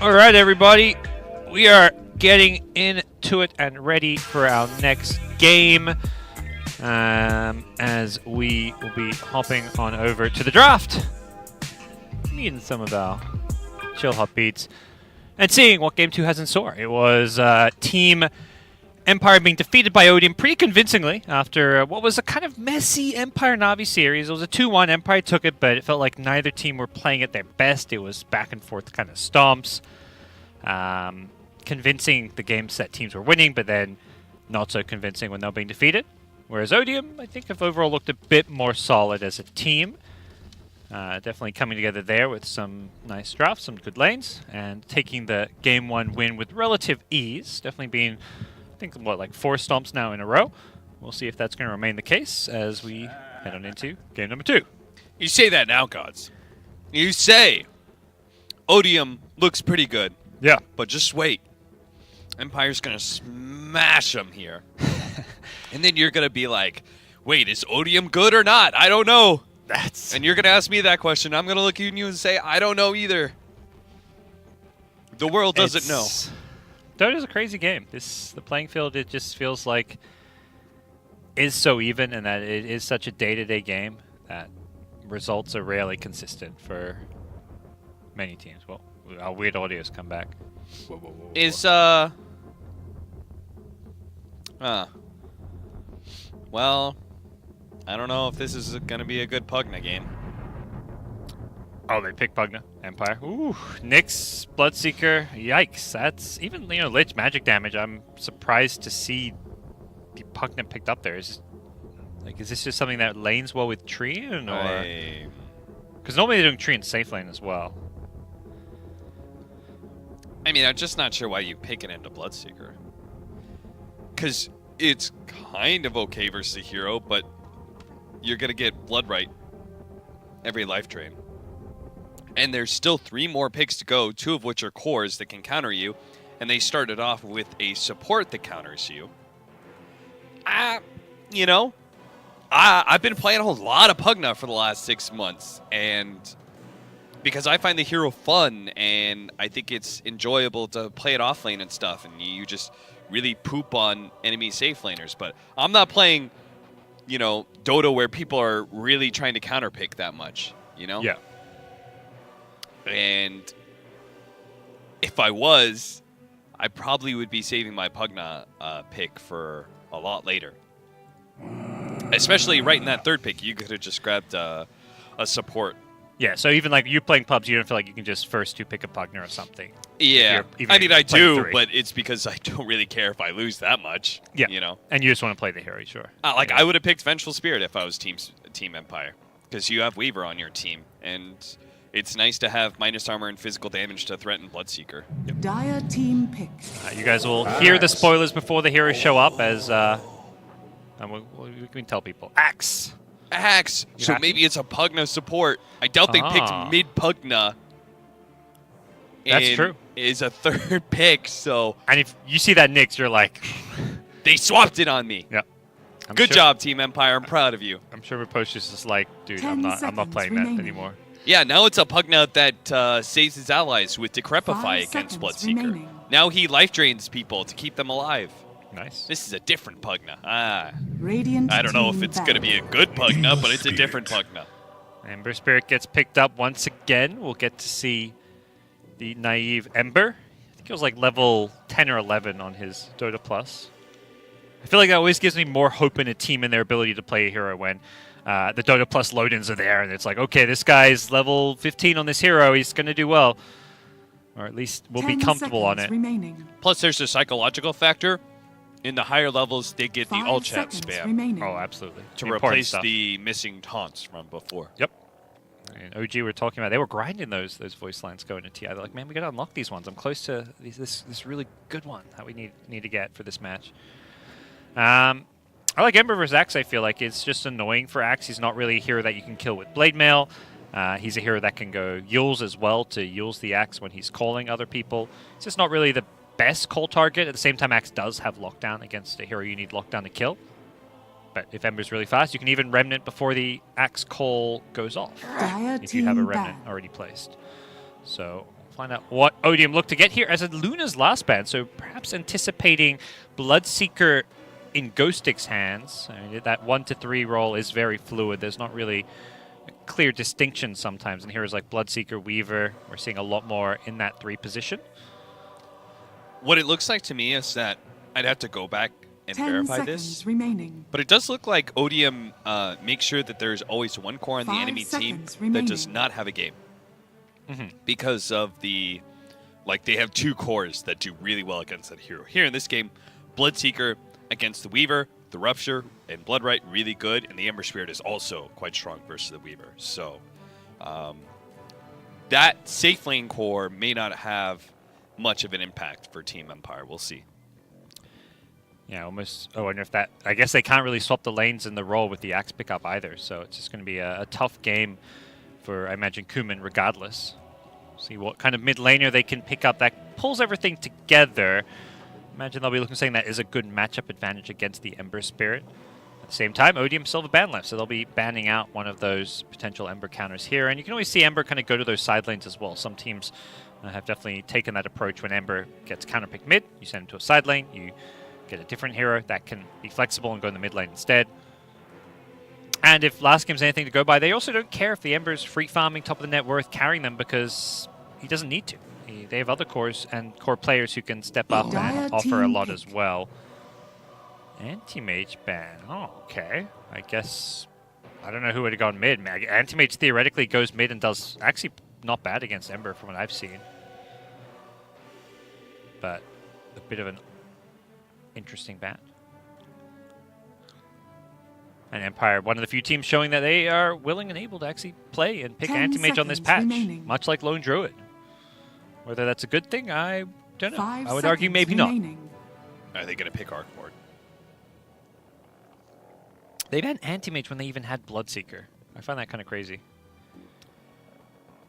All right, everybody. We are getting into it and ready for our next game as we will be hopping on over to the draft, meeting some of our chill hop beats, and seeing what Game 2 has in store. It was Team Empire being defeated by Odium pretty convincingly after what was a kind of messy Empire-Na'Vi series. It was a 2-1. Empire took it, but it felt like neither team were playing at their best. It was back and forth kind of stomps. Convincing the games that teams were winning, but then not so convincing when they were being defeated. Whereas Odium, I think, have overall looked a bit more solid as a team. Definitely coming together there with some nice drafts, some good lanes, and taking the Game 1 win with relative ease. Definitely being, I think, what, like 4 stomps now in a row. We'll see if that's going to remain the case as we head on into game number 2. You say that now, GoDz. You say Odium looks pretty good. Yeah. But just wait. Empire's going to smash them here. And then you're going to be like, wait, is Odium good or not? I don't know. And you're going to ask me that question. I'm going to look at you and say, I don't know either. The world doesn't know. Dota's a crazy game. The playing field, it just feels like is so even, and that it is such a day-to-day game that results are rarely consistent for many teams. Well, our weird audio's come back. Is, well, I don't know if this is going to be a good Pugna game. Oh, they picked Pugna. Empire. Ooh, Nyx, Bloodseeker. Yikes. That's even, Lich magic damage. I'm surprised to see the Pugna picked up there. Is this just something that lanes well with Treant? Or because normally they're doing Tree and safe lane as well. I mean, I'm just not sure why you pick it into Bloodseeker. Because it's kind of okay versus a hero, but you're going to get Blood right every life drain. And there's still 3 more picks to go, 2 of which are cores that can counter you. And they started off with a support that counters you. I've been playing a lot of Pugna for the last 6 months. And because I find the hero fun, and I think it's enjoyable to play it off lane and stuff, and you just really poop on enemy safe laners. But I'm not playing, Dota where people are really trying to counterpick that much, Yeah. And if I was, I probably would be saving my Pugna pick for a lot later. Especially right in that 3rd pick, you could have just grabbed a support. Yeah, so even like you playing pubs, you don't feel like you can just first 2 pick a Pugna or something. Yeah, I mean, I do, 3. but it's because I don't really care if I lose that much. Yeah, and you just want to play the hero, sure. I would have picked Vengeful Spirit if I was Team Empire, because you have Weaver on your team, and it's nice to have minus armor and physical damage to threaten Bloodseeker. Yep. Dire team pick. You guys will hear the spoilers before the heroes show up, as and we can tell people. Axe. So maybe it's a Pugna support. I doubt they picked mid Pugna. That's true. Is a 3rd pick, so. And if you see that Nyx, you're like, they swapped it on me. Yeah. Good job, Team Empire. I'm proud of you. I'm sure Rapproche is just like, dude, I'm not playing that anymore. Yeah, now it's a Pugna that saves his allies with Decrepify against Bloodseeker. Now he life drains people to keep them alive. Nice. This is a different Pugna. Radiant I don't know if it's going to be a good Pugna, but it's a different Pugna. Ember Spirit gets picked up once again. We'll get to see the naive Ember. I think it was like level 10 or 11 on his Dota Plus. I feel like that always gives me more hope in a team and their ability to play a hero when the Dota Plus load-ins are there, and it's like, okay, this guy's level 15 on this hero. He's going to do well. Or at least we'll be comfortable on it. Remaining. Plus, there's a psychological factor. In the higher levels, they get the all-chat spam. Remaining. Oh, absolutely. To replace the missing taunts from before. Yep. And OG were talking about, they were grinding those voice lines going to TI. They're like, man, we got to unlock these ones. I'm close to this really good one that we need to get for this match. I like Ember versus Axe. I feel like it's just annoying for Axe. He's not really a hero that you can kill with Blade Mail. He's a hero that can go Yules as well to Yules the Axe when he's calling other people. It's just not really the best call target. At the same time, Axe does have lockdown against a hero you need lockdown to kill. But if Ember's really fast, you can even Remnant before the Axe call goes off. If you have a Remnant already placed. So find out what Odium looked to get here as a Luna's last ban, so perhaps anticipating Bloodseeker in Ghostic's hands. I mean, that 1 to 3 roll is very fluid. There's not really a clear distinction sometimes in heroes like Bloodseeker, Weaver. We're seeing a lot more in that 3 position. What it looks like to me is that I'd have to go back and 10 verify seconds this. remaining. But it does look like Odium makes sure that there's always one core on the 5 enemy team seconds that does remaining. not have a game. Because of the, like, they have 2 cores that do really well against that hero. Here in this game, Bloodseeker against the Weaver, the Rupture, and Bloodright really good, and the Ember Spirit is also quite strong versus the Weaver. So that safe lane core may not have much of an impact for Team Empire. We'll see. Yeah, almost. I wonder if that. I guess they can't really swap the lanes in the role with the axe pickup either, so it's just going to be a tough game for, I imagine, Kuman regardless. See what kind of mid laner they can pick up that pulls everything together. Imagine they'll be looking for something that is a good matchup advantage against the Ember Spirit. At the same time, Odium still have a ban left, so they'll be banning out one of those potential Ember counters here. And you can always see Ember kind of go to those side lanes as well. Some teams have definitely taken that approach. When Ember gets counterpicked mid, you send him to a side lane, you get a different hero that can be flexible and go in the mid lane instead. And if last game's anything to go by, they also don't care if the Ember's free farming top of the net worth carrying them because he doesn't need to. They have other cores and core players who can step up and offer a lot as well. Anti-Mage ban. Oh, okay. I guess... I don't know who would have gone mid. Anti-Mage theoretically goes mid and does actually not bad against Ember from what I've seen. But a bit of an interesting ban. And Empire, one of the few teams showing that they are willing and able to actually play and pick 10 Anti-Mage on this patch. remaining. Much like Lone Druid. Whether that's a good thing, I don't know. 5 I would argue seconds maybe not. remaining. Are they going to pick Arc Ward? They banned Anti-Mage when they even had Bloodseeker. I find that kind of crazy.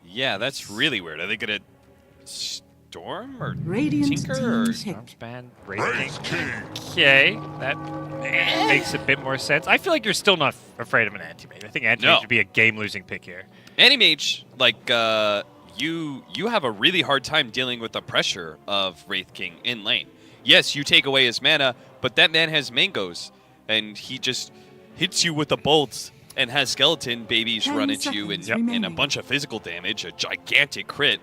Yeah, that's really weird. Are they going to Storm or Radiant Tinker? team Or pick. Storm's ban, Wraith King. Okay, that makes a bit more sense. I feel like you're still not afraid of an Anti-Mage. I think Anti-Mage No. would be a game-losing pick here. Anti-Mage, like, you have a really hard time dealing with the pressure of Wraith King in lane. Yes, you take away his mana, but that man has mangoes, and he just hits you with the bolts and has skeleton babies 10 run into you seconds and a remaining. bunch of physical damage, a gigantic crit.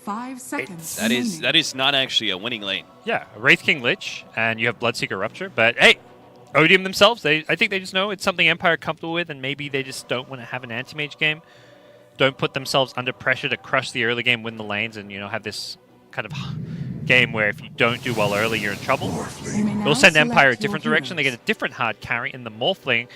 5 seconds That remaining. is not actually a winning lane. Yeah, Wraith King Lich, and you have Bloodseeker Rupture, but hey, Odium themselves, I think they just know it's something Empire are comfortable with, and maybe they just don't want to have an Anti-Mage game. Don't put themselves under pressure to crush the early game, win the lanes, and have this kind of game where if you don't do well early, you're in trouble. You may now They'll send Empire a select your different direction. They get heroes. a different hard carry in the Morphling.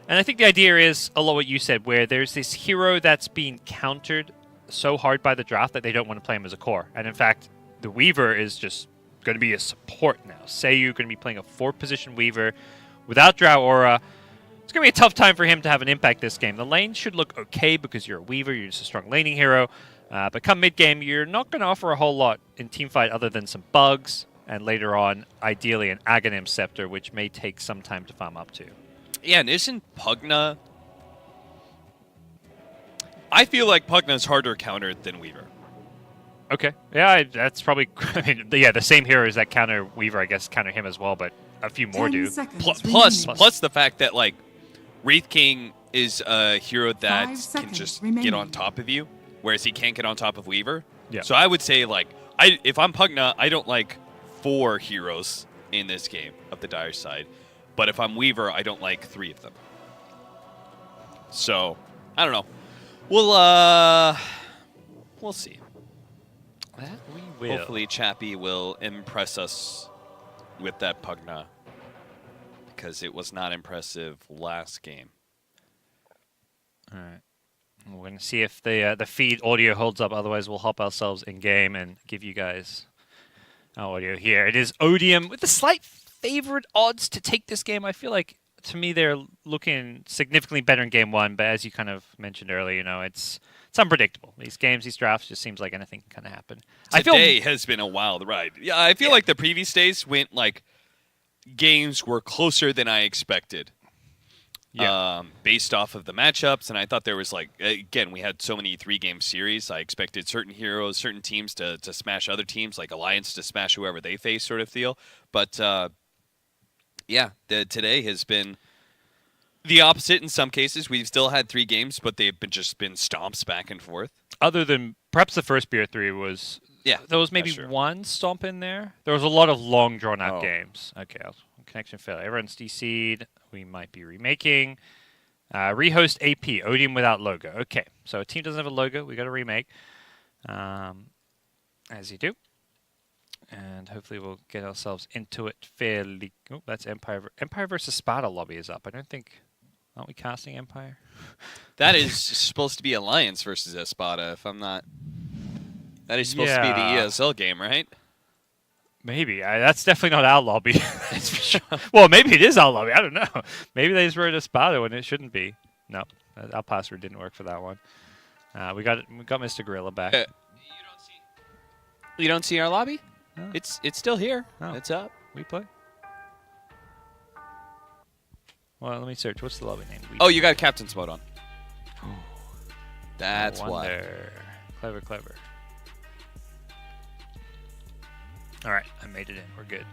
And I think the idea is a lot what you said, where there's this hero that's being countered so hard by the draft that they don't want to play him as a core. And in fact, the Weaver is just going to be a support now. Say you're going to be playing a 4th-position Weaver without Drow Aura. It's going to be a tough time for him to have an impact this game. The lane should look okay because you're a Weaver, you're just a strong laning hero. But come mid-game, you're not going to offer a whole lot in teamfight other than some bugs, and later on, ideally, an Aghanim Scepter, which may take some time to farm up to. Yeah, and isn't Pugna... I feel like Pugna's harder countered than Weaver. Okay. Yeah, that's probably... I mean, the same heroes that counter Weaver, I guess, counter him as well, but a few more 10 do. seconds Plus remaining. the fact that, like, Wraith King is a hero that 5 can seconds just remaining. get on top of you, whereas he can't get on top of Weaver. Yeah. So I would say, like, if I'm Pugna, I don't like 4 heroes in this game of the Dire side. But if I'm Weaver, I don't like 3 of them. So, I don't know. We'll see. That we will. Hopefully Chappie will impress us with that Pugna, because it was not impressive last game. All right. We're going to see if the feed audio holds up. Otherwise, we'll hop ourselves in game and give you guys our audio here. It is Odium with the slight favored odds to take this game. I feel like, to me, they're looking significantly better in game one. But as you kind of mentioned earlier, it's unpredictable. These games, these drafts, just seems like anything can kind of happen. Today has been a wild ride. Yeah, I feel like the previous days went like games were closer than I expected. based off of the matchups. And I thought there was, like, again, we had so many 3-game series. I expected certain heroes, certain teams to smash other teams, like Alliance to smash whoever they face sort of deal. But, yeah, today has been the opposite in some cases. We've still had 3 games, but they've just been stomps back and forth. Other than perhaps the first Beer 3 was... Yeah, there was maybe one stomp in there. There was a lot of long, drawn-out games. Okay, connection failure. Everyone's DC'd. We might be remaking. Rehost AP, Odium without logo. Okay, so a team doesn't have a logo. We got to remake, as you do. And hopefully we'll get ourselves into it fairly... Oh, that's Empire. Empire versus Sparta lobby is up. I don't think... Aren't we casting Empire? That is supposed to be Alliance versus Espada, if I'm not... That is supposed to be the ESL game, right? Maybe. That's definitely not our lobby. That's for sure. Well, maybe it is our lobby. I don't know. Maybe they just wrote Espada when it shouldn't be. No, our password didn't work for that one. We got Mr. Gorilla back. You don't see our lobby? No. It's still here. Oh. It's up. WePlay? Well, let me search. What's the lobby name? Oh, you got Captain's mode on. That's why. Clever. All right, I made it in. We're good.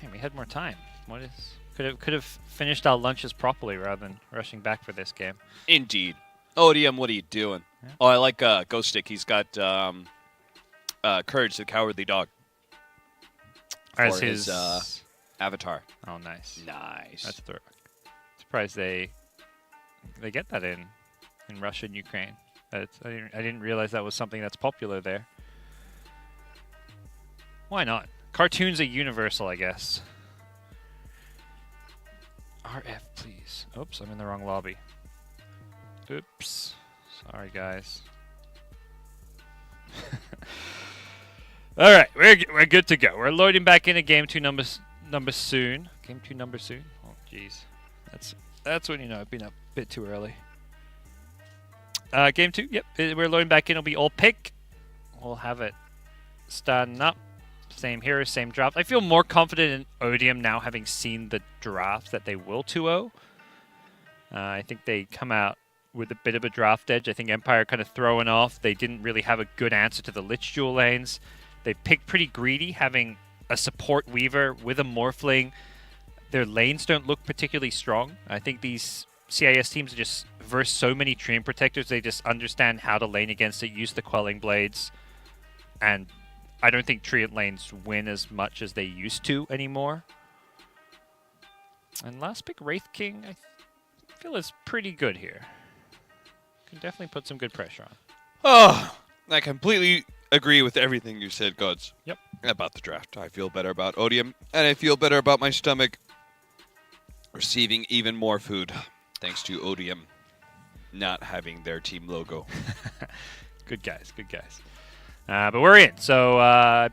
Man, we had more time. Could have finished our lunches properly rather than rushing back for this game. Indeed. Odium, what are you doing? Yeah. Oh, I like Ghost Stick. He's got Courage, the Cowardly Dog. As his avatar. Oh, nice. Nice. That's a throw. Surprised they get that in Russia and Ukraine. I didn't realize that was something that's popular there. Why not? Cartoons are universal, I guess. RF, please. Oops, I'm in the wrong lobby. Oops. Sorry, guys. All right, we're good to go. We're loading back into game 2 number soon. Game 2 number soon. Oh, jeez. That's when you know I've been up a bit too early. Game 2, yep. We're loading back in. It'll be all pick. We'll have it starting up. Same hero, same draft. I feel more confident in Odium now, having seen the draft, that they will 2-0. I think they come out with a bit of a draft edge. I think Empire kind of throwing off. They didn't really have a good answer to the Lich Jewel lanes. They picked pretty greedy, having a support Weaver with a Morphling. Their lanes don't look particularly strong. I think these CIS teams just verse so many Treant Protectors, they just understand how to lane against it, use the Quelling Blades, and I don't think Treant lanes win as much as they used to anymore. And last pick, Wraith King, I feel is pretty good here. Can definitely put some good pressure on. Oh, I completely agree with everything you said, GoDz. Yep. About the draft. I feel better about Odium, and I feel better about my stomach receiving even more food, thanks to Odium not having their team logo. Good guys. But we're in, so I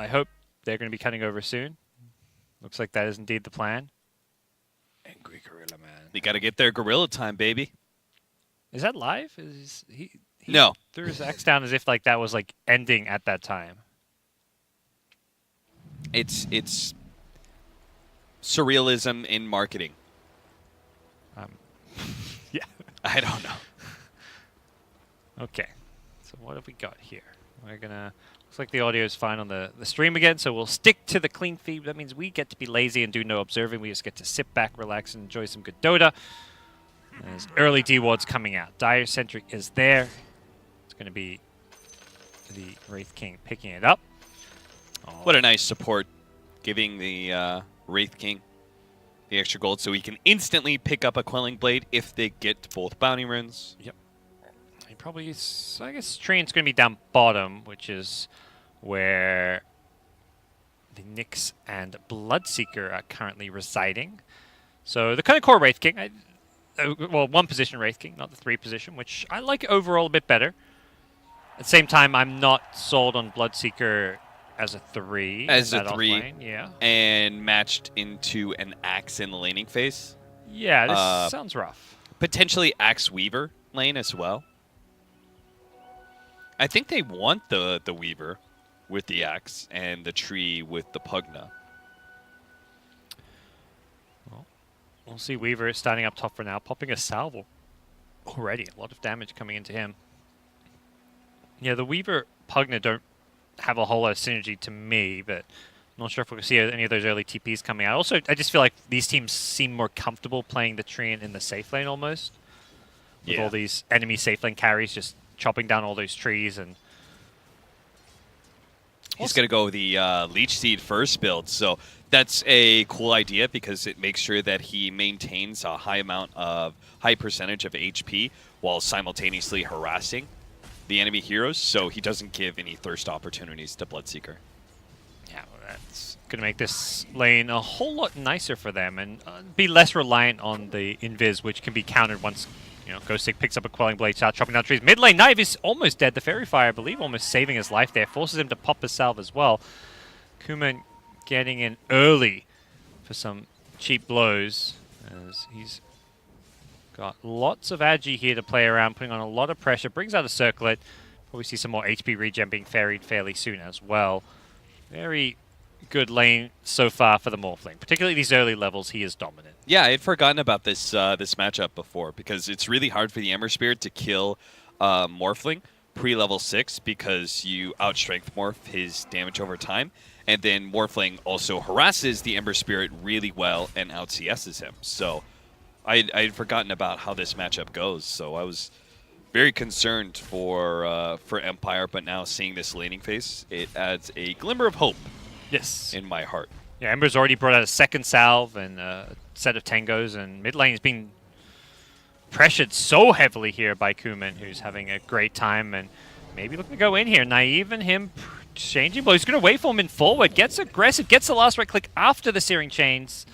hope they're going to be cutting over soon. Looks like that is indeed the plan. Angry Gorilla Man. They got to get their gorilla time, baby. Is that live? He no. Threw his axe down as if like that was like ending at that time. It's surrealism in marketing. Yeah. I don't know. Okay. So what have we got here? We're gonna... Looks like the audio is fine on the stream again, so we'll stick to the clean feed. That means we get to be lazy and do no observing. We just get to sit back, relax, and enjoy some good Dota. There's early D-Wards coming out. Dire-Centric is there. It's going to be the Wraith King picking it up. Oh. What a nice support, giving the Wraith King the extra gold so he can instantly pick up a Quelling Blade if they get both bounty runes. Yep. He probably is, I guess Treant's going to be down bottom, which is where the Nyx and Bloodseeker are currently residing. So the kind of core Wraith King, well, 1 position Wraith King, not the 3 position, which I like overall a bit better. At the same time, I'm not sold on Bloodseeker as a 3. As a 3, lane. Yeah. And matched into an Axe in the laning phase. Yeah, this sounds rough. Potentially Axe Weaver lane as well. I think they want the Weaver. with the axe and the tree with the Pugna. Well, we'll see Weaver starting up top for now, popping a salvo already. A lot of damage coming into him. Yeah, the Weaver Pugna don't have a whole lot of synergy to me, but I'm not sure if we'll see any of those early TPs coming out. Also, I just feel like these teams seem more comfortable playing the Treant in the safe lane almost. With all these enemy safe lane carries just chopping down all those trees. And he's going to go the Leech Seed first build, so that's a cool idea because it makes sure that he maintains a high percentage of HP while simultaneously harassing the enemy heroes, so he doesn't give any thirst opportunities to Bloodseeker. Yeah, well, that's going to make this lane a whole lot nicer for them and be less reliant on the invis, which can be countered once GoDz picks up a Quelling Blade, starts chopping down trees. Mid lane, Knife is almost dead. The Fairy Fire, I believe, almost saving his life there. Forces him to pop a salve as well. Kuman getting in early for some cheap blows as he's got lots of agi here to play around, putting on a lot of pressure. Brings out a Circlet. Probably see some more HP regen being ferried fairly soon as well. Very good lane so far for the Morphling. Particularly these early levels, he is dominant. Yeah, I had forgotten about this this matchup before because it's really hard for the Ember Spirit to kill Morphling pre-level 6 because you outstrength Morph his damage over time, and then Morphling also harasses the Ember Spirit really well and out CS's him. So I had forgotten about how this matchup goes, so I was very concerned for Empire, but now seeing this laning phase, it adds a glimmer of hope in my heart. Yeah, Ember's already brought out a second salve and a set of tangos, and mid lane is being pressured so heavily here by Kuman, who's having a great time and maybe looking to go in here. Naive and him changing, but he's going to waveform in forward, gets aggressive, gets the last right click after the Searing Chains.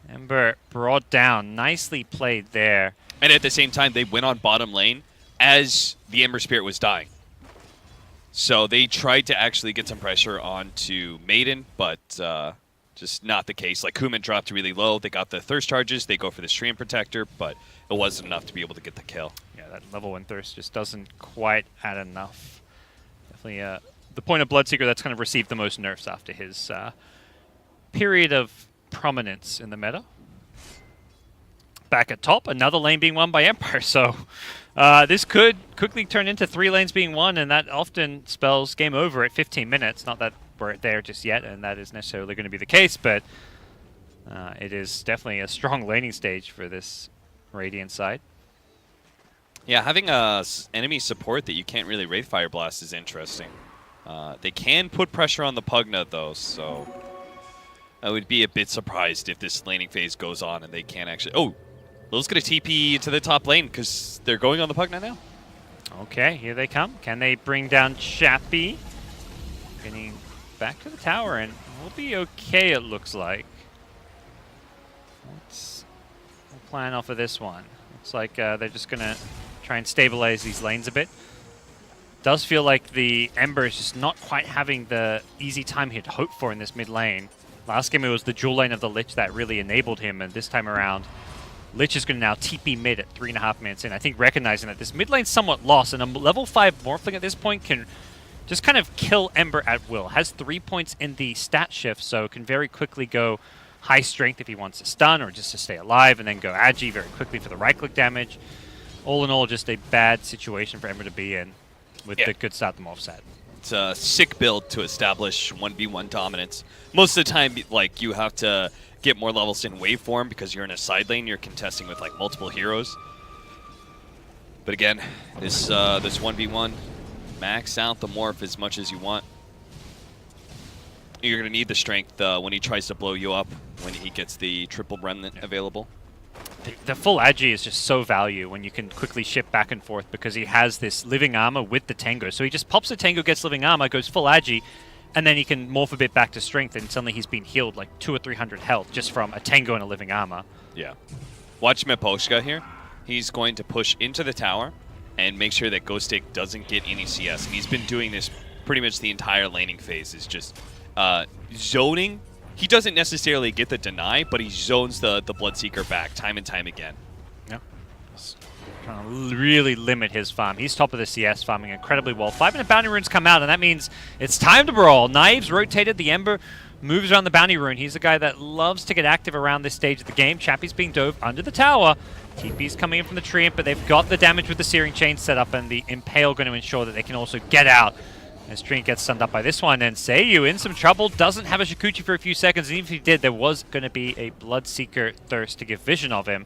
Ember brought down, nicely played there. And at the same time, they went on bottom lane as the Ember Spirit was dying. So they tried to actually get some pressure onto Maiden, but just not the case. Like, Kuman dropped really low. They got the thirst charges. They go for the Stream Protector, but it wasn't enough to be able to get the kill. Yeah, that level 1 thirst just doesn't quite add enough. Definitely the point of Bloodseeker that's kind of received the most nerfs after his period of prominence in the meta. Back at top, another lane being won by Empire, so this could quickly turn into 3 lanes being won, and that often spells game over at 15 minutes. Not that we're there just yet, and that is necessarily going to be the case, but it is definitely a strong laning stage for this Radiant side. Yeah, having a enemy support that you can't really Wraithfire Blast is interesting. They can put pressure on the Pugna, though, so I would be a bit surprised if this laning phase goes on and they can't actually... Oh! Lil's going to TP to the top lane because they're going on the Pugna now. Okay, here they come. Can they bring down Chappie? Getting back to the tower, and we'll be okay, it looks like. We'll plan off of this one. Looks like they're just going to try and stabilize these lanes a bit. Does feel like the Ember is just not quite having the easy time he'd hoped for in this mid lane. Last game it was the dual lane of the Lich that really enabled him, and this time around Lich is going to now TP mid at 3.5 minutes in. I think recognizing that this mid lane's somewhat lost, and a level 5 Morphling at this point can just kind of kill Ember at will. Has 3 points in the stat shift, so can very quickly go high strength if he wants to stun or just to stay alive, and then go agi very quickly for the right-click damage. All in all, just a bad situation for Ember to be in with the good start the Morphs had. It's a sick build to establish 1v1 dominance. Most of the time, like, you have to get more levels in waveform because you're in a side lane, you're contesting with like multiple heroes. But again, this 1v1, max out the Morph as much as you want. You're going to need the strength when he tries to blow you up, when he gets the triple remnant available. The full agi is just so value when you can quickly ship back and forth because he has this living armor with the Tango. So he just pops the Tango, gets living armor, goes full agi, and then he can morph a bit back to strength, and suddenly he's been healed like 200 or 300 health just from a Tango and a living armor. Yeah. Watch Miposhka here. He's going to push into the tower and make sure that GoDz doesn't get any CS. And he's been doing this pretty much the entire laning phase, is just zoning. He doesn't necessarily get the deny, but he zones the Bloodseeker back time and time again. Yeah. Trying to really limit his farm. He's top of the CS, farming incredibly well. 5-minute bounty runes come out, and that means it's time to brawl. Knives rotated. The Ember moves around the bounty rune. He's a guy that loves to get active around this stage of the game. Chappie's being dove under the tower. TP's coming in from the tree, but they've got the damage with the Searing Chain set up, and the Impale going to ensure that they can also get out. As Trink gets stunned up by this one, and Seiyu in some trouble, doesn't have a Shikuchi for a few seconds, and even if he did, there was going to be a Bloodseeker Thirst to give vision of him.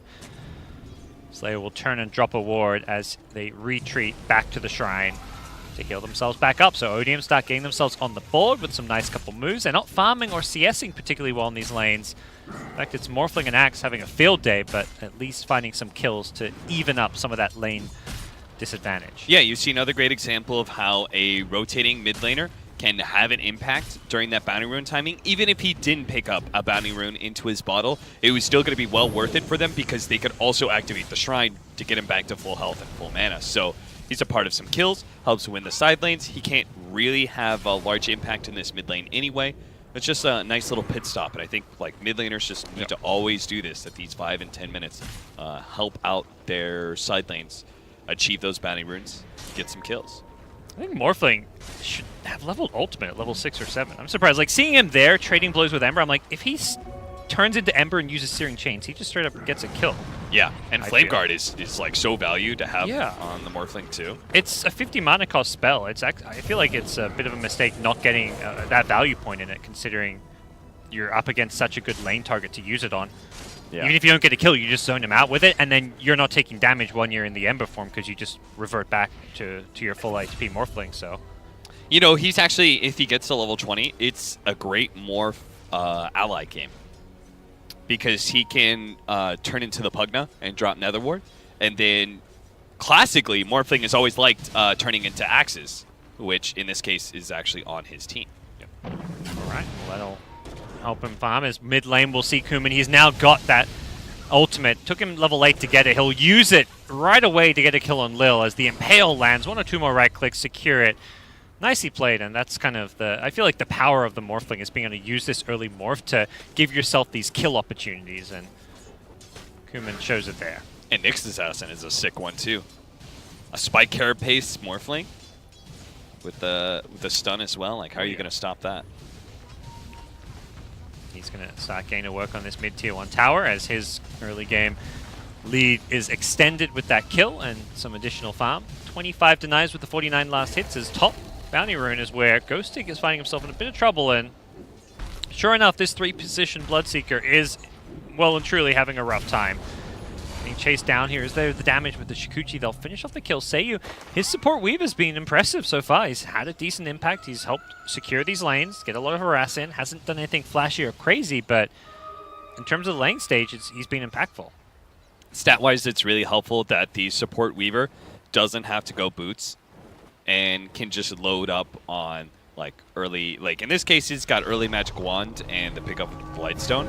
Slayer will turn and drop a ward as they retreat back to the shrine to heal themselves back up. So Odium start getting themselves on the board with some nice couple moves. They're not farming or CSing particularly well in these lanes. In fact, it's Morphling and Axe having a field day, but at least finding some kills to even up some of that lane disadvantage. Yeah, you see another great example of how a rotating mid laner can have an impact during that bounty rune timing. Even if he didn't pick up a bounty rune into his bottle, it was still going to be well worth it for them because they could also activate the shrine to get him back to full health and full mana. So he's a part of some kills, helps win the side lanes. He can't really have a large impact in this mid lane anyway. It's just a nice little pit stop, and I think like mid laners just need to always do this at these 5 and 10 minutes. Help out their side lanes, achieve those bounty runes, get some kills. I think Morphling should have leveled ultimate at level 6 or 7. I'm surprised. Like, seeing him there trading blows with Ember, I'm like, if he turns into Ember and uses Searing Chains, he just straight up gets a kill. Yeah, and Flame Guard is like so valued to have on the Morphling too. It's a 50 mana cost spell. It's I feel like it's a bit of a mistake not getting that value point in it, considering you're up against such a good lane target to use it on. Yeah. Even if you don't get a kill, you just zone him out with it, and then you're not taking damage when you're in the Ember form because you just revert back to your full HP Morphling. So, you know, he's actually, if he gets to level 20, it's a great Morph ally game because he can turn into the Pugna and drop Nether Ward, and then classically, Morphling has always liked turning into Axes, which in this case is actually on his team. Yep. All right, well, that'll help him farm. As mid lane, we'll see Kuman. He's now got that ultimate. Took him level 8 to get it. He'll use it right away to get a kill on Lil as the Impale lands. 1 or 2 more right clicks, secure it. Nicely played, and that's kind of the... I feel like the power of the Morphling is being able to use this early morph to give yourself these kill opportunities, and Kuman shows it there. And Nyx Assassin is a sick one, too. A Spike Carapace Morphling with the stun as well. Like, how are you going to stop that? He's going to start getting to work on this mid-tier 1 tower as his early game lead is extended with that kill and some additional farm. 25 denies with the 49 last hits. His top bounty rune is where Ghostig is finding himself in a bit of trouble, and sure enough, this 3-position Bloodseeker is well and truly having a rough time. Being chased down here. Is there the damage with the Shikuchi? They'll finish off the kill. Seiyu, his support weave has been impressive so far. He's had a decent impact. He's helped secure these lanes, get a lot of harass in. Hasn't done anything flashy or crazy, but in terms of the lane stage, he's been impactful. Stat-wise, it's really helpful that the support weaver doesn't have to go boots and can just load up on like early, like in this case, he's got early magic wand and the pickup of Blightstone.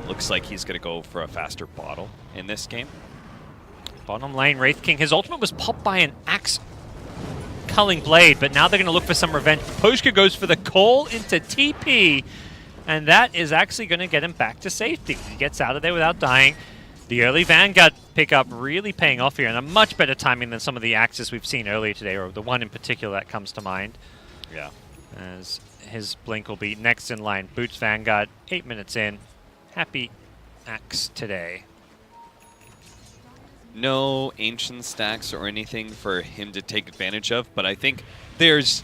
Looks like he's going to go for a faster bottle in this game. Bottom lane, Wraith King. His ultimate was popped by an Axe Culling Blade, but now they're going to look for some revenge. Poshka goes for the call into TP, and that is actually going to get him back to safety. He gets out of there without dying. The early Vanguard pickup really paying off here, and a much better timing than some of the axes we've seen earlier today, or the one in particular that comes to mind. Yeah. As his blink will be next in line. Boots Vanguard, 8 minutes in. Happy Axe today. No ancient stacks or anything for him to take advantage of, but I think there's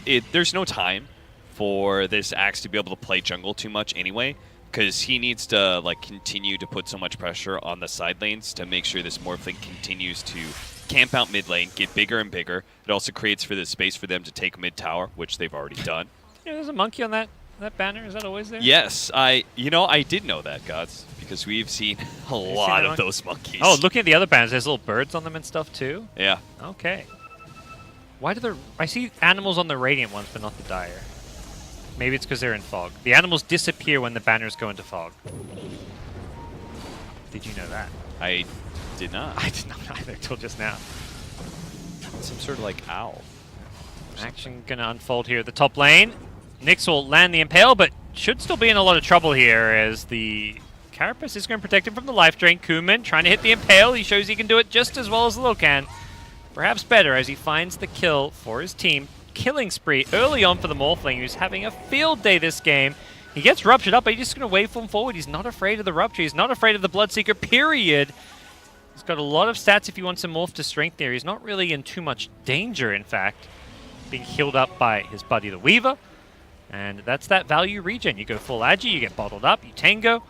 no time for this Axe to be able to play jungle too much anyway, because he needs to like continue to put so much pressure on the side lanes to make sure this Morphling continues to camp out mid lane, get bigger and bigger. It also creates for the space for them to take mid tower, which they've already done. Yeah, there's a monkey on that banner. Is that always there? Yes, I did know that, GoDz, because we've seen a lot of those monkeys. Oh, looking at the other banners, there's little birds on them and stuff too? Yeah. Okay. Why do I see animals on the Radiant ones, but not the Dire? Maybe it's because they're in fog. The animals disappear when the banners go into fog. Did you know that? I did not. I did not either till just now. Some sort of like owl. Action gonna unfold here at the top lane. Nyx will land the Impale, but should still be in a lot of trouble here as the Carapace is going to protect him from the life drain. Kuman trying to hit the Impale. He shows he can do it just as well as Lil can. Perhaps better as he finds the kill for his team. Killing spree early on for the Morphling, who's having a field day this game. He gets ruptured up, but he's just going to waveform forward. He's not afraid of the rupture. He's not afraid of the Bloodseeker, period. He's got a lot of stats if he wants to morph to strength there. He's not really in too much danger, in fact. Being healed up by his buddy the Weaver. And that's that value regen. You go full Agi, you get bottled up, you Tango.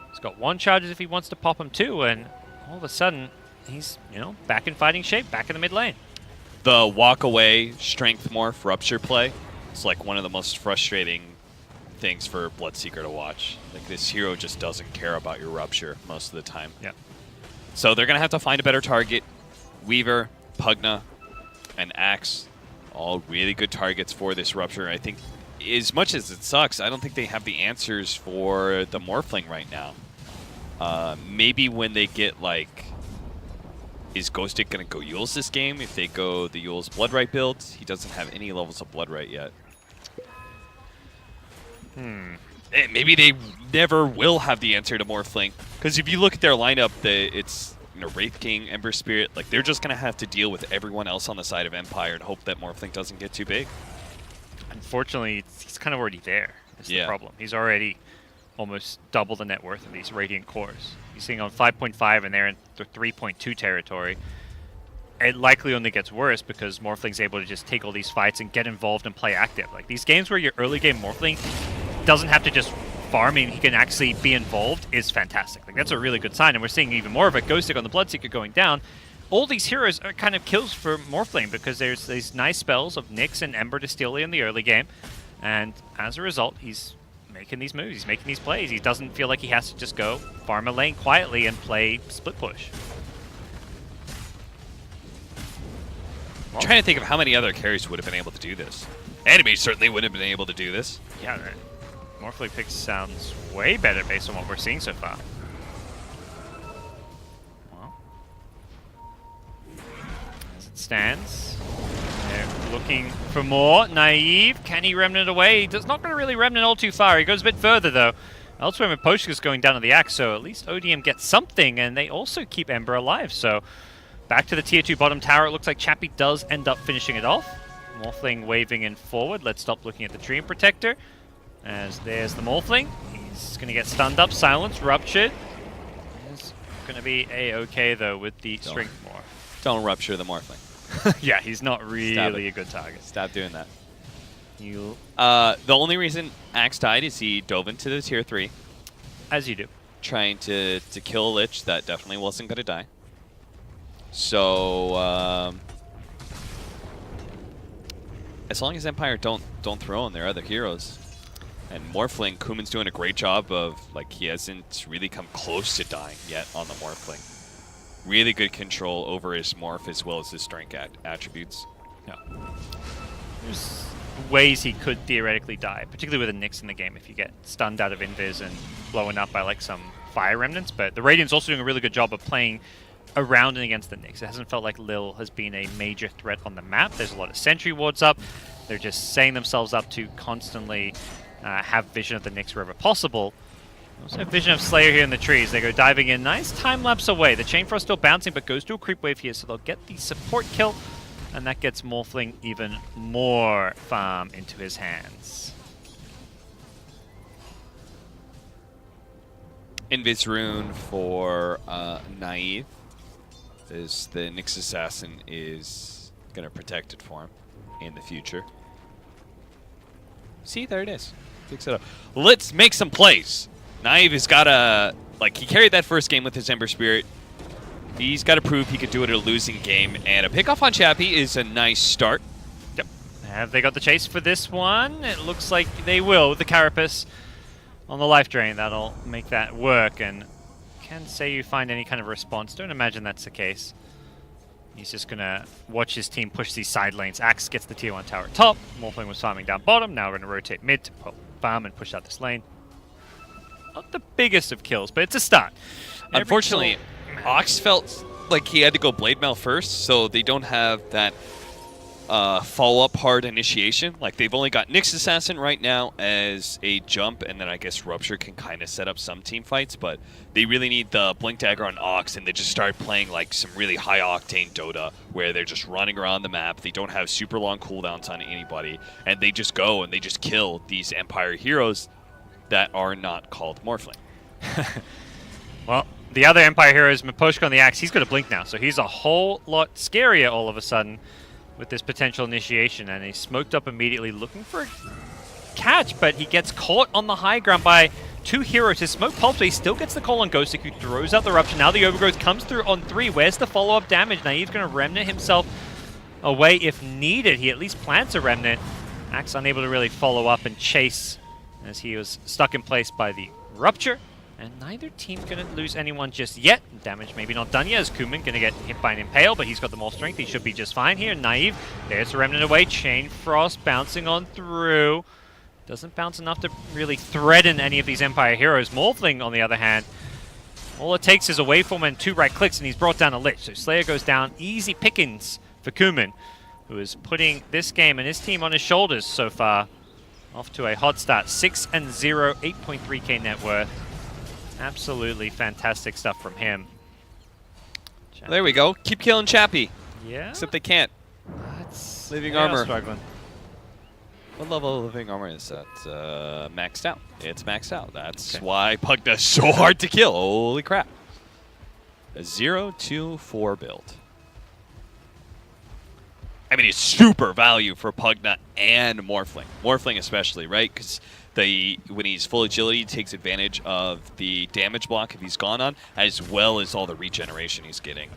He's got 1 charges if he wants to pop him too, and all of a sudden, he's, back in fighting shape, back in the mid lane. The walk away strength morph rupture play is like one of the most frustrating things for Bloodseeker to watch. Like, this hero just doesn't care about your rupture most of the time. Yeah. So they're going to have to find a better target. Weaver, Pugna, and Axe, all really good targets for this rupture. I think as much as it sucks, I don't think they have the answers for the Morphling right now. Maybe when they get, like, is GoDz going to go Yules this game? If they go the Yules Bloodright build, he doesn't have any levels of Bloodright yet. Maybe they never will have the answer to Morphling. Because if you look at their lineup, it's Wraith King, Ember Spirit, like they're just going to have to deal with everyone else on the side of Empire and hope that Morphling doesn't get too big. Unfortunately, he's kind of already there. That's the problem. He's already almost double the net worth of these Radiant cores. He's sitting on 5.5 and they're in the 3.2 territory. It likely only gets worse because Morphling's able to just take all these fights and get involved and play active. Like these games where your early game Morphling doesn't have to just farm and he can actually be involved is fantastic. Like that's a really good sign, and we're seeing even more of it. GoDz on the Bloodseeker going down. All these heroes are kind of kills for Morphling because there's these nice spells of Nyx and Ember to steal in the early game, and as a result, he's making these moves, he's making these plays. He doesn't feel like he has to just go farm a lane quietly and play split push. I'm trying to think of how many other carries would have been able to do this. Enemy certainly wouldn't have been able to do this. Yeah, Morphling pick sounds way better based on what we're seeing so far. Well, as it stands, they're looking for more. Naive, can he remnant away? He's not going to really remnant all too far. He goes a bit further though. Elsewhere, Miposhka's going down to the axe, so at least Odium gets something, and they also keep Ember alive. So back to the tier 2 bottom tower. It looks like Chappie does end up finishing it off. Morphling waving in forward. Let's stop looking at the Dream Protector. As there's the Morphling. He's going to get stunned up, silenced, ruptured. He's going to be A-okay, though, with the Strength Morph. Don't rupture the Morphling. Yeah, he's not really a good target. Stop doing that. The only reason Axe died is he dove into the tier 3. As you do. Trying to kill a Lich that definitely wasn't going to die. So, as long as Empire don't throw in their other heroes. And Morphling, Kuman's doing a great job of, like, he hasn't really come close to dying yet on the Morphling. Really good control over his morph as well as his strength attributes. Yeah. There's ways he could theoretically die, particularly with a Nyx in the game if you get stunned out of invis and blown up by, like, some fire remnants. But the Radiant's also doing a really good job of playing around and against the Nyx. It hasn't felt like Lil has been a major threat on the map. There's a lot of sentry wards up. They're just setting themselves up to constantly have vision of the Nyx wherever possible. Also have vision of Slayer here in the trees. They go diving in. Nice time lapse away. The Chain Frost still bouncing, but goes to a creep wave here, so they'll get the support kill, and that gets Morphling even more farm into his hands. Invis rune for Naive. As the Nyx Assassin is going to protect it for him in the future. See, there it is. Picks it up. Let's make some plays. Naive has got to, like, he carried that first game with his Ember Spirit. He's got to prove he could do it in a losing game, and a pickoff on Chappie is a nice start. Yep. Have they got the chase for this one? It looks like they will with the Carapace on the life drain. That'll make that work, and can say you find any kind of response. Don't imagine that's the case. He's just going to watch his team push these side lanes. Axe gets the tier 1 tower top. Morphling was farming down bottom. Now we're going to rotate mid to farm and push out this lane. Not the biggest of kills, but it's a start. Unfortunately, Ox felt like he had to go Blade Mail first, so they don't have that follow-up hard initiation. Like, they've only got Nyx Assassin right now as a jump, and then I guess Rupture can kind of set up some team fights, but they really need the Blink Dagger on Ox, and they just start playing like some really high-octane Dota, where they're just running around the map. They don't have super long cooldowns on anybody, and they just go and they just kill these Empire heroes that are not called Morphling. Well, the other Empire hero is Miposhka on the Axe. He's got a blink now, so he's a whole lot scarier all of a sudden with this potential initiation, and he's smoked up immediately looking for a catch, but he gets caught on the high ground by two heroes. His smoke pulps, but he still gets the call on Ghostik, who throws out the Rupture. Now the Overgrowth comes through on 3. Where's the follow-up damage? Naive's going to Remnant himself away if needed. He at least plants a Remnant. Axe unable to really follow up and chase as he was stuck in place by the Rupture. And neither team going to lose anyone just yet. Damage maybe not done yet, as Kuman going to get hit by an Impale, but he's got the more strength. He should be just fine here. Naive, there's a Remnant away. Chain Frost bouncing on through. Doesn't bounce enough to really threaten any of these Empire heroes. Morphling, on the other hand, all it takes is a waveform and 2 right clicks, and he's brought down a Lich. So Slayer goes down. Easy pickings for Kuman, who is putting this game and his team on his shoulders so far. Off to a hot start. 6-0, 8.3k net worth. Absolutely fantastic stuff from him. There we go. Keep killing Chappie. Yeah. Except they can't. That's Living armor. Struggling. What level of living armor is that? Maxed out. It's maxed out. That's why Pugna's so hard to kill. Holy crap. A 0-2-4 build. I mean, it's super value for Pugna and Morphling. Morphling especially, right? Because when he's full agility, he takes advantage of the damage block if he's gone on, as well as all the regeneration he's getting.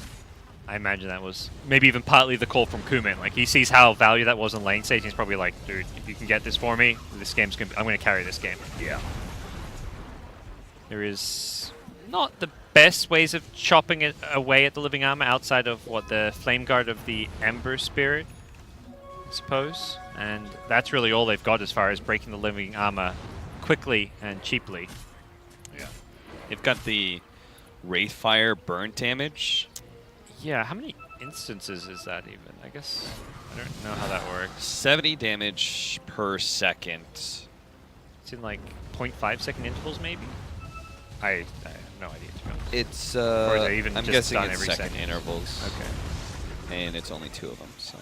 I imagine that was maybe even partly the call from Kuman. Like, he sees how value that was in lane stage, and he's probably like, dude, if you can get this for me, this game's gonna I'm going to carry this game. Yeah. There is not the best ways of chopping it away at the living armor outside of, what, the Flame Guard of the Ember Spirit, I suppose. And that's really all they've got as far as breaking the living armor quickly and cheaply. Yeah. They've got the Wraithfire burn damage. Yeah, how many instances is that even? I guess I don't know how that works. 70 damage per second. It's in like 0.5 second intervals maybe? I have no idea, to be honest. It's, or is it even I'm just guessing done it's every second intervals. Okay. And it's only 2 of them, so.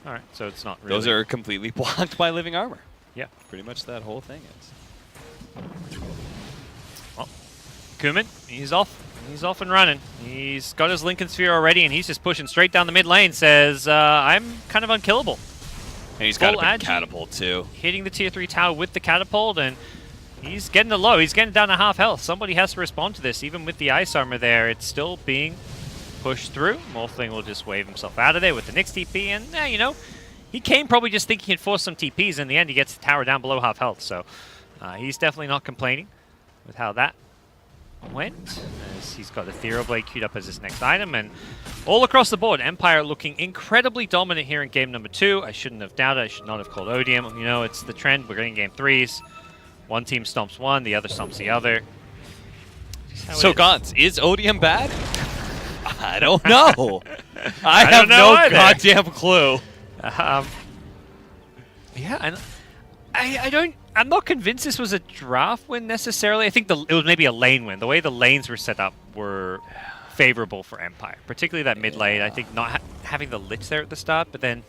Alright, so it's not really... Those are completely blocked by living armor. Yeah. Pretty much that whole thing is. Well, Kuman, he's off. He's off and running. He's got his Lincoln Sphere already, and he's just pushing straight down the mid lane. Says, I'm kind of unkillable. And he's got a big catapult, too. Hitting the tier 3 tower with the catapult, and he's getting the low. He's getting down to half health. Somebody has to respond to this. Even with the ice armor there, it's still being pushed through. Morphling will just wave himself out of there with the Nyx TP, and, you know, he came probably just thinking he'd force some TPs. In the end, he gets the tower down below half health, so he's definitely not complaining with how that went, as he's got the Ethereal Blade queued up as his next item, and all across the board, Empire looking incredibly dominant here in game number 2. I shouldn't have doubted. I should not have called Odium. You know, it's the trend. We're getting game 3s. One team stomps one, the other stomps the other. So, GoDz, is Odium bad? I don't know. I have no goddamn clue. Yeah, and I'm not convinced this was a draft win necessarily. I think it was maybe a lane win. The way the lanes were set up were favorable for Empire, particularly that mid lane. I think not having the Lich there at the start, but then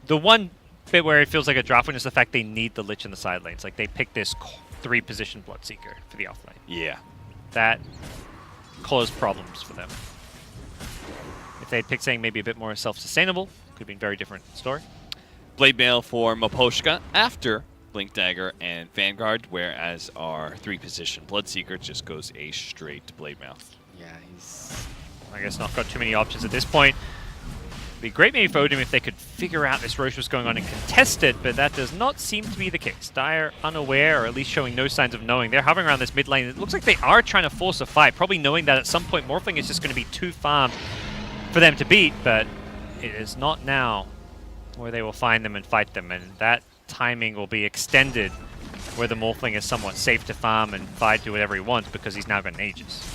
the one bit where it feels like a draft win is the fact they need the Lich in the side lanes. Like, they picked this 3-position Bloodseeker for the off lane. Yeah. That caused problems for them. If they'd picked something maybe a bit more self-sustainable, could have been a very different story. Blade Mail for Miposhka after Blink Dagger and Vanguard, whereas our 3-position Bloodseeker just goes a straight Blade Mail. Yeah, he's, I guess, not got too many options at this point. It'd be great maybe for Odium if they could figure out this Roche was going on and contest it, but that does not seem to be the case. Dire unaware, or at least showing no signs of knowing. They're hovering around this mid lane. It looks like they are trying to force a fight, probably knowing that at some point Morphling is just going to be too farmed for them to beat, but it is not now where they will find them and fight them, and that timing will be extended where the Morphling is somewhat safe to farm and fight, do whatever he wants, because he's now got Aegis.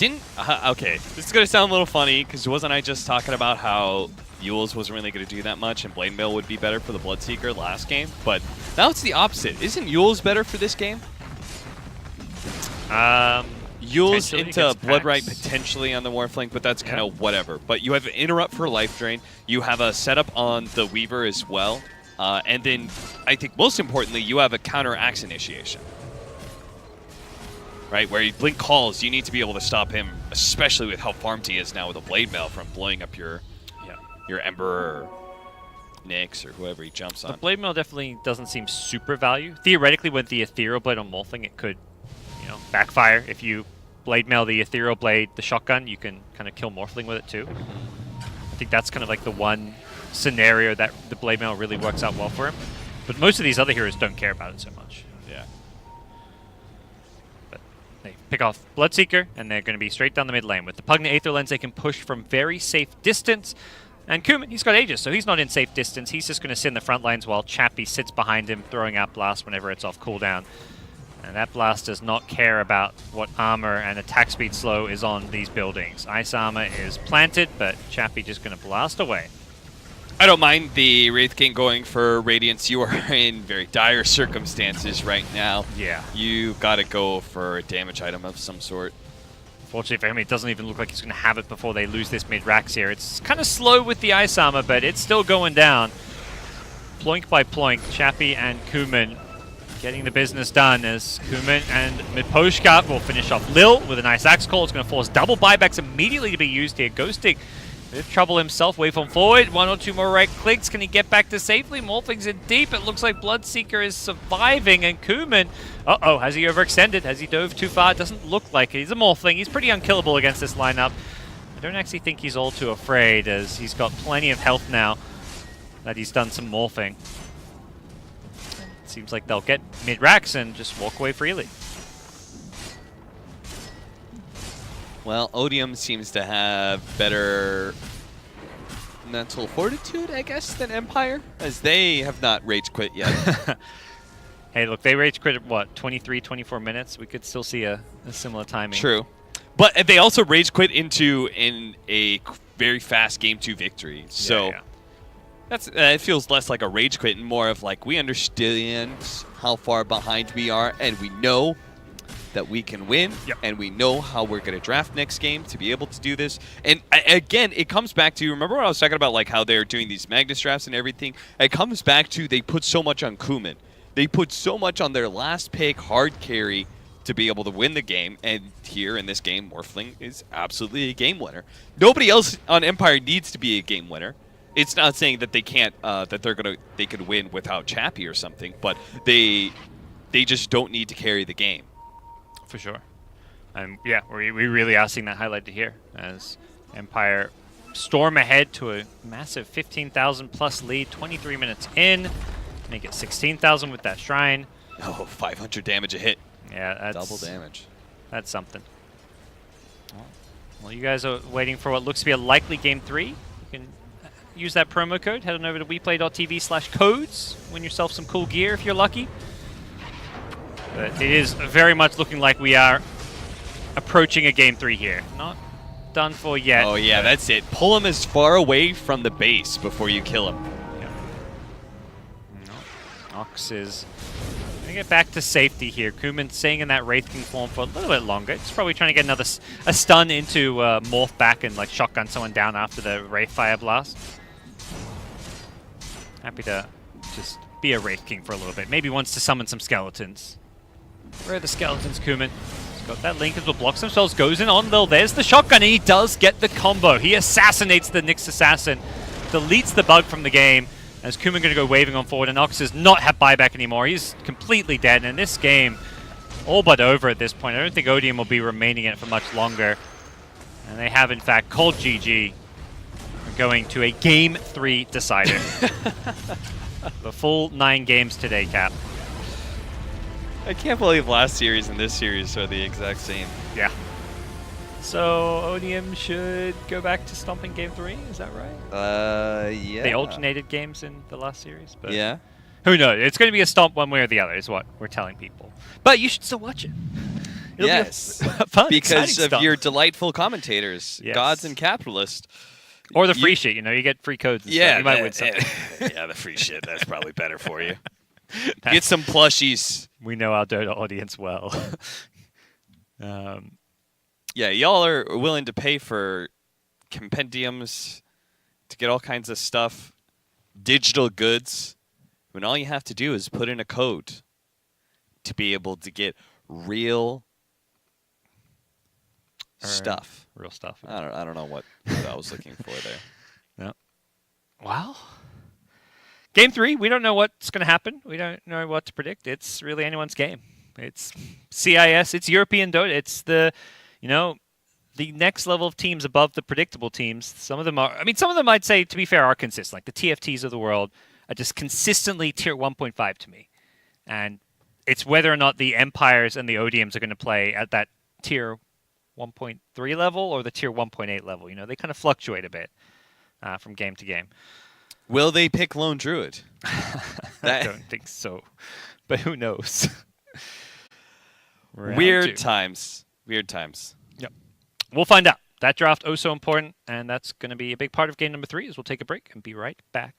Okay, this is going to sound a little funny, because wasn't I just talking about how Yules wasn't really going to do that much, and Blade Mail would be better for the Bloodseeker last game. But now it's the opposite. Isn't Yules better for this game? Yules into Bloodright potentially on the Warflink, but that's kind of whatever. But you have an interrupt for life drain. You have a setup on the Weaver as well. And then, I think most importantly, you have a counter axe initiation. Right, where you blink calls, you need to be able to stop him, especially with how farmed he is now with a Blade Mail from blowing up your Ember or Nyx or whoever he jumps on. The Blade Mail definitely doesn't seem super value. Theoretically, with the Ethereal Blade on Morphling, it could, backfire. If you Blade Mail the Ethereal Blade, the shotgun, you can kind of kill Morphling with it too. I think that's kind of like the one scenario that the Blade Mail really works out well for him. But most of these other heroes don't care about it so much. Yeah. But they pick off Bloodseeker, and they're going to be straight down the mid lane. With the Pugnant Aether Lens, they can push from very safe distance. And Kuman, he's got Aegis, so he's not in safe distance. He's just going to sit in the front lines while Chappie sits behind him, throwing out Blast whenever it's off cooldown. And that Blast does not care about what armor and attack speed slow is on these buildings. Ice armor is planted, but Chappie just going to blast away. I don't mind the Wraith King going for Radiance. You are in very dire circumstances right now. Yeah. You got to go for a damage item of some sort. Fortunately for him, it doesn't even look like he's going to have it before they lose this mid-Rax here. It's kind of slow with the Ice armor, but it's still going down. Ploink by ploink, Chappie and Kuman getting the business done as Kuman and Miposhka will finish off Lil with a nice axe call. It's going to force double buybacks immediately to be used here. Ghosting with trouble himself. Waveform forward. One or two more right clicks. Can he get back to safely? Morphling's in deep. It looks like Bloodseeker is surviving. And Kuman, has he overextended? Has he dove too far? It doesn't look like it. He's a Morphling. He's pretty unkillable against this lineup. I don't actually think he's all too afraid, as he's got plenty of health now that he's done some morphing. Seems like they'll get mid-racks and just walk away freely. Well, Odium seems to have better mental fortitude, I guess, than Empire, as they have not rage quit yet. Hey, look, they rage quit at, what, 23, 24 minutes? We could still see a similar timing. True. But they also rage quit in a very fast Game 2 victory. So that's it feels less like a rage quit and more of like, we understand how far behind we are, and we know that we can win, and we know how we're going to draft next game to be able to do this. And again, it comes back to, remember when I was talking about like how they're doing these Magnus drafts and everything? It comes back to they put so much on Kuman. They put so much on their last pick, hard carry, to be able to win the game. And here in this game, Morphling is absolutely a game winner. Nobody else on Empire needs to be a game winner. It's not saying that they can't, that they could win without Chappie or something, but they just don't need to carry the game. For sure. And yeah, we really are seeing that highlighted here as Empire storm ahead to a massive 15,000 plus lead, 23 minutes in. Make it 16,000 with that shrine. Oh, 500 damage a hit. Yeah, that's double damage. That's something. Well, you guys are waiting for what looks to be a likely game 3. You can use that promo code. Head on over to weplay.tv/codes. Win yourself some cool gear if you're lucky. But it is very much looking like we are approaching a game 3 here. Not done for yet. Oh yeah, that's it. Pull him as far away from the base before you kill him. Yeah. No. Ox is going to get back to safety here. Kuman staying in that Wraith King form for a little bit longer. He's probably trying to get a stun into morph back and like shotgun someone down after the Wraith Fire Blast. Happy to just be a Wraith King for a little bit. Maybe wants to summon some skeletons. Where are the skeletons, Kuman? He's got that Linkers will block themselves, goes in on Lil. There's the shotgun, and he does get the combo. He assassinates the Nyx Assassin, deletes the bug from the game, as Kuman going to go waving on forward, and Ox does not have buyback anymore. He's completely dead, and in this game, all but over at this point. I don't think Odium will be remaining in it for much longer. And they have, in fact, called GG. We're going to a Game 3 decider. The full 9 games today, Cap. I can't believe last series and this series are the exact same. Yeah. So Odium should go back to stomping game 3, is that right? Yeah. They alternated games in the last series, but yeah. Who knows? It's going to be a stomp one way or the other, is what we're telling people. But you should still watch it. It'll yes. be a fun, because of stuff. your delightful commentators, Yes. GoDz and Capitalist. Or the free shit, you get free codes and stuff. You might win something. Yeah, the free shit. That's probably better for you. Get some plushies. We know our Dota audience well. Yeah, y'all are willing to pay for compendiums to get all kinds of stuff, digital goods, when all you have to do is put in a code to be able to get real stuff. Real stuff. I don't know what I was looking for there. No. Well, game 3, we don't know what's going to happen. We don't know what to predict. It's really anyone's game. It's CIS. It's European Dota. It's the next level of teams above the predictable teams. Some of them I'd say, to be fair, are consistent. Like the TFTs of the world are just consistently tier 1.5 to me. And it's whether or not the Empires and the Odiums are going to play at that tier 1.3 level or the tier 1.8 level. They kind of fluctuate a bit from game to game. Will they pick Lone Druid? I don't think so, but who knows? Weird times. Yep. We'll find out. That draft, so important, and that's going to be a big part of game number 3 as we'll take a break and be right back.